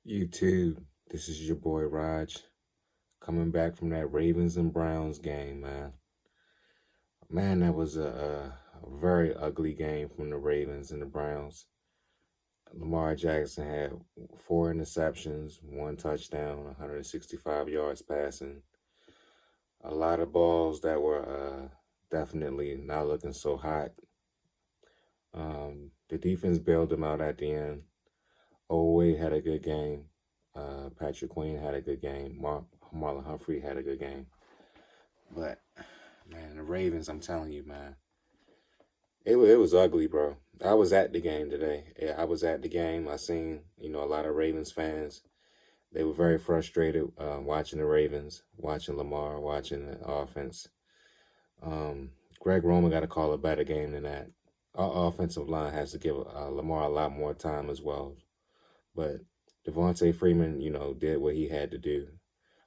YouTube, this is your boy Raj, coming back from that Ravens and Browns game, man. Man, that was a very ugly game from the Ravens and the Browns. Lamar Jackson had 4 interceptions, 1 touchdown, 165 yards passing. A lot of balls that were definitely not looking so hot. The defense bailed them out at the end. Oway had a good game. Patrick Queen had a good game. Marlon Humphrey had a good game. But man, the Ravens, I'm telling you, man, it was ugly, bro. I was at the game today. Yeah, I was at the game. I seen a lot of Ravens fans. They were very frustrated watching the Ravens, watching Lamar, watching the offense. Greg Roman got to call a better game than that. Our offensive line has to give Lamar a lot more time as well. But Devontae Freeman, did what he had to do.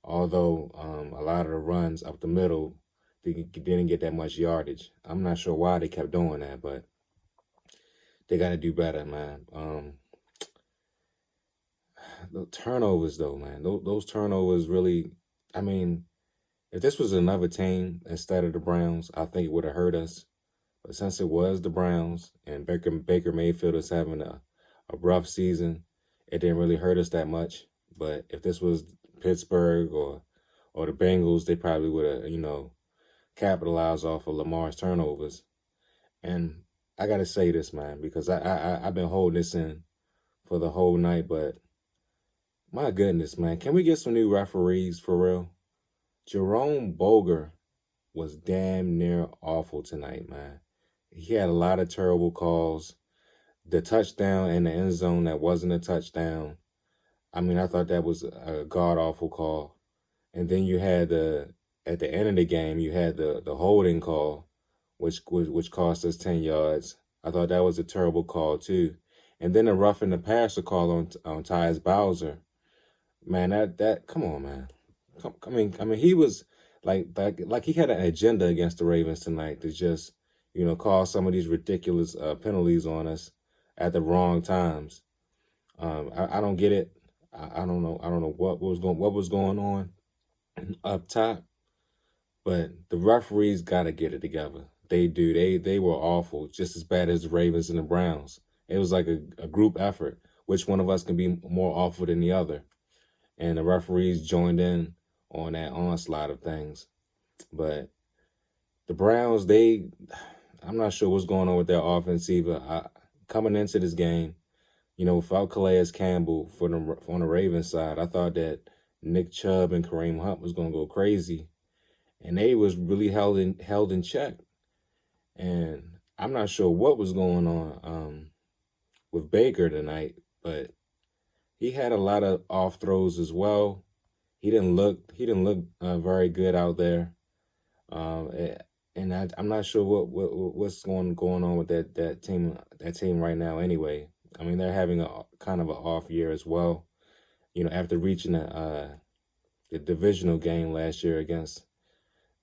Although a lot of the runs up the middle they didn't get that much yardage. I'm not sure why they kept doing that, but they got to do better, man. The turnovers, though, man, those turnovers really. I mean, if this was another team instead of the Browns, I think it would have hurt us. But since it was the Browns and Baker Mayfield is having a rough season, it didn't really hurt us that much. But if this was Pittsburgh or the Bengals, they probably would have capitalized off of Lamar's turnovers. And I gotta say this, man, because I've been holding this in for the whole night. But my goodness, man, can we get some new referees for real? Jerome Boger was damn near awful tonight, man. He had a lot of terrible calls. The touchdown in the end zone that wasn't a touchdown. I mean, I thought that was a god awful call. And then you had at the end of the game, you had the holding call, which cost us 10 yards. I thought that was a terrible call too. And then the roughing the passer call on Tyus Bowser. Man, that come on, man. I mean, he was like he had an agenda against the Ravens tonight to just call some of these ridiculous penalties on us at the wrong times. I don't get it. I don't know. I don't know what was going on up top, but the referees got to get it together. They do. They were awful, just as bad as the Ravens and the Browns. It was like a group effort. Which one of us can be more awful than the other? And the referees joined in on that onslaught of things. But the Browns, I'm not sure what's going on with their offense either. Coming into this game, without Calais Campbell on the Ravens side, I thought that Nick Chubb and Kareem Hunt was going to go crazy, and they was really held in check. And I'm not sure what was going on with Baker tonight, but he had a lot of off throws as well. He didn't look very good out there. And I'm not sure what's going on with that team right now. Anyway, I mean, they're having a kind of an off year as well. After reaching the divisional game last year against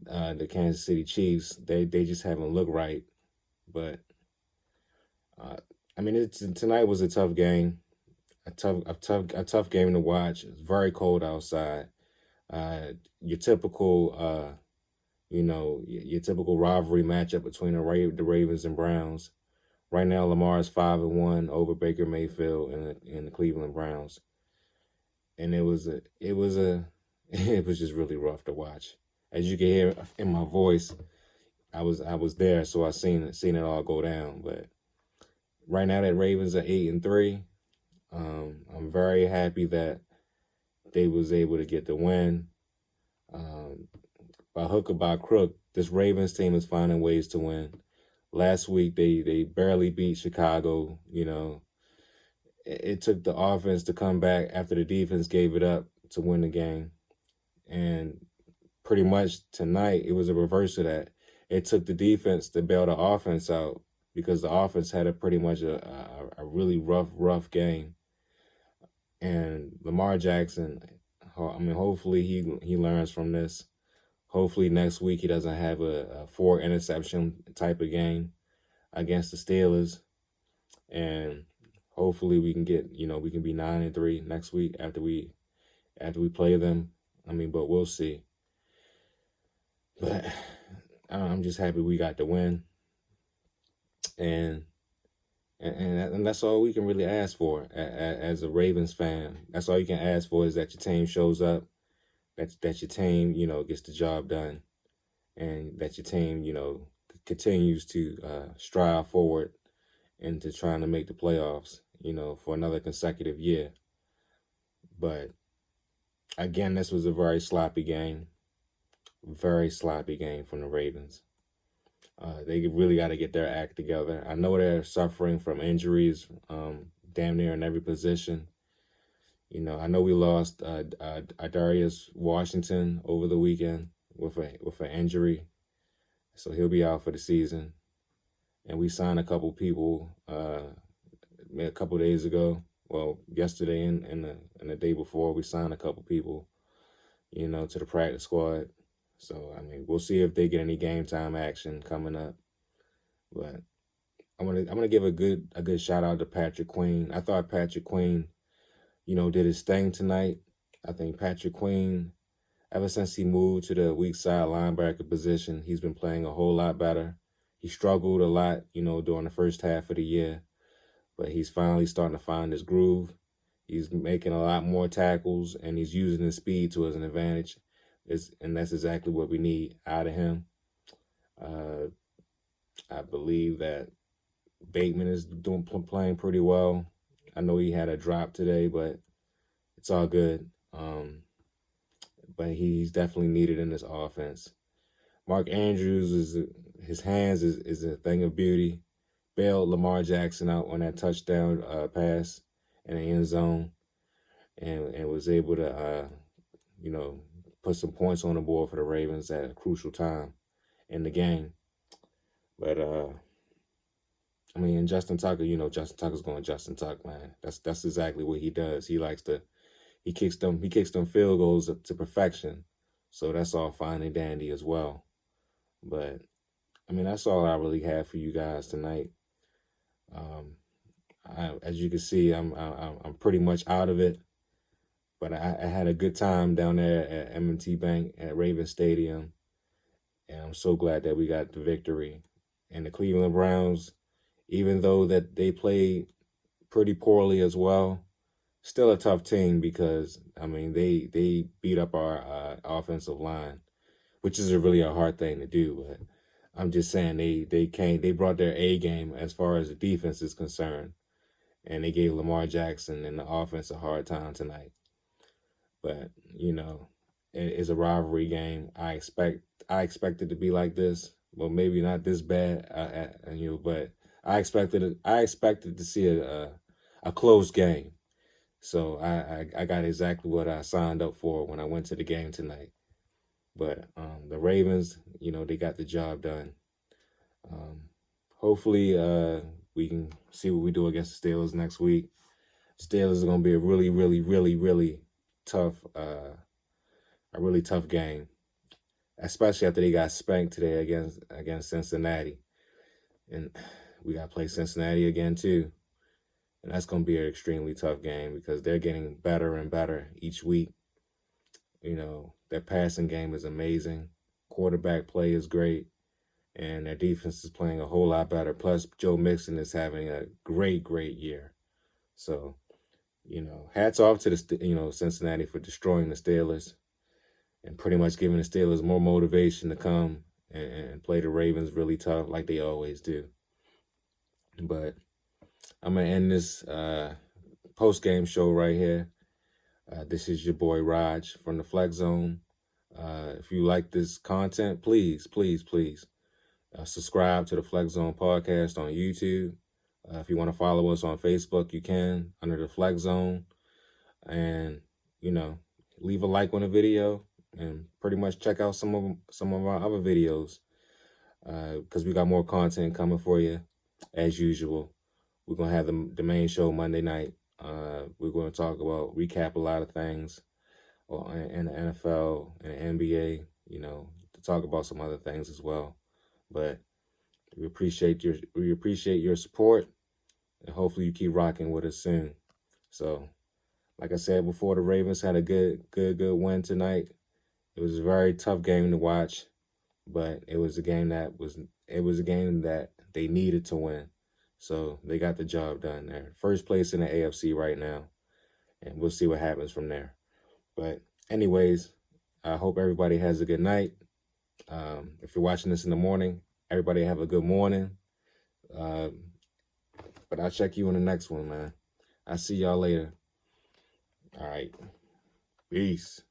the Kansas City Chiefs, they just haven't looked right. But I mean, tonight was a tough game, a tough game to watch. It's very cold outside. Your typical your typical rivalry matchup between the Ravens and Browns. Right now, Lamar is 5-1 over Baker Mayfield and the Cleveland Browns, and it was it was just really rough to watch. As you can hear in my voice, I was there, so I seen it all go down. But right now, that Ravens are 8-3. I'm very happy that they was able to get the win. By hook or by crook, this Ravens team is finding ways to win. Last week they barely beat Chicago. It took the offense to come back after the defense gave it up to win the game. And pretty much tonight it was a reverse of that. It took the defense to bail the offense out because the offense had pretty much a really rough game. And Lamar Jackson, I mean, hopefully he learns from this. Hopefully next week he doesn't have a 4 interception type of game against the Steelers. And Hopefully we can get, we can be 9-3 next week after we play them. I mean, but we'll see. But I'm just happy we got the win, and and that's all we can really ask for as a Ravens fan. That's all you can ask for, is that your team shows up, that your team gets the job done, and that your team continues to strive forward into trying to make the playoffs, for another consecutive year. But again, this was a very sloppy game from the Ravens. They really got to get their act together. I know they're suffering from injuries, damn near in every position. I know we lost Darius Washington over the weekend with an injury, so he'll be out for the season. And we signed a couple people a couple days ago. Well, yesterday and the day before, we signed a couple people, to the practice squad. So I mean, we'll see if they get any game time action coming up. But I'm gonna give a good shout out to Patrick Queen. I thought Patrick Queen, did his thing tonight. I think Patrick Queen, ever since he moved to the weak side linebacker position, he's been playing a whole lot better. He struggled a lot, during the first half of the year, but he's finally starting to find his groove. He's making a lot more tackles, and he's using his speed to his advantage. And that's exactly what we need out of him. I believe that Bateman is playing pretty well. I know he had a drop today, but it's all good. But he's definitely needed in this offense. Mark Andrews, his hands is a thing of beauty. Bailed Lamar Jackson out on that touchdown pass in the end zone, and was able to put some points on the board for the Ravens at a crucial time in the game. But I mean, Justin Tucker, Justin Tucker's going Justin Tuck, man. That's exactly what he does. He kicks them field goals to perfection. So that's all fine and dandy as well. But I mean, that's all I really have for you guys tonight. As you can see, I'm pretty much out of it. But I had a good time down there at M&T Bank at Ravens Stadium, and I'm so glad that we got the victory. And the Cleveland Browns, even though that they played pretty poorly as well, still a tough team, because I mean they beat up our offensive line, which is really a hard thing to do. But I'm just saying they brought their A game as far as the defense is concerned, and they gave Lamar Jackson and the offense a hard time tonight. But it's a rivalry game. I expect it to be like this. Well, maybe not this bad, but I expected to see a close game. So I got exactly what I signed up for when I went to the game tonight. But the Ravens, they got the job done. Hopefully we can see what we do against the Steelers next week. Steelers are going to be a really, really, really, really tough, a really tough game, especially after they got spanked today against Cincinnati. And we got to play Cincinnati again too. And that's going to be an extremely tough game, because they're getting better and better each week. Their passing game is amazing. Quarterback play is great. And their defense is playing a whole lot better. Plus, Joe Mixon is having a great, great year. So, hats off to the Cincinnati for destroying the Steelers and pretty much giving the Steelers more motivation to come and play the Ravens really tough like they always do. But I'm going to end this post-game show right here. This is your boy Raj from the Flex Zone. If you like this content, please, please, please subscribe to the Flex Zone podcast on YouTube. If you want to follow us on Facebook, you can, under the Flex Zone. And, leave a like on the video, and pretty much check out some of our other videos, because we got more content coming for you as usual. We're going to have the main show Monday night. We're going to recap a lot of things in the NFL and the NBA, to talk about some other things as well. But we appreciate your support. and hopefully you keep rocking with us soon. So, like I said before, the Ravens had a good win tonight. It was a very tough game to watch, but it was a game that they needed to win. So they got the job done there. First place in the AFC right now, and we'll see what happens from there. But anyways, I hope everybody has a good night. If you're watching this in the morning, everybody have a good morning. But I'll check you in the next one, man. I'll see y'all later. All right. Peace.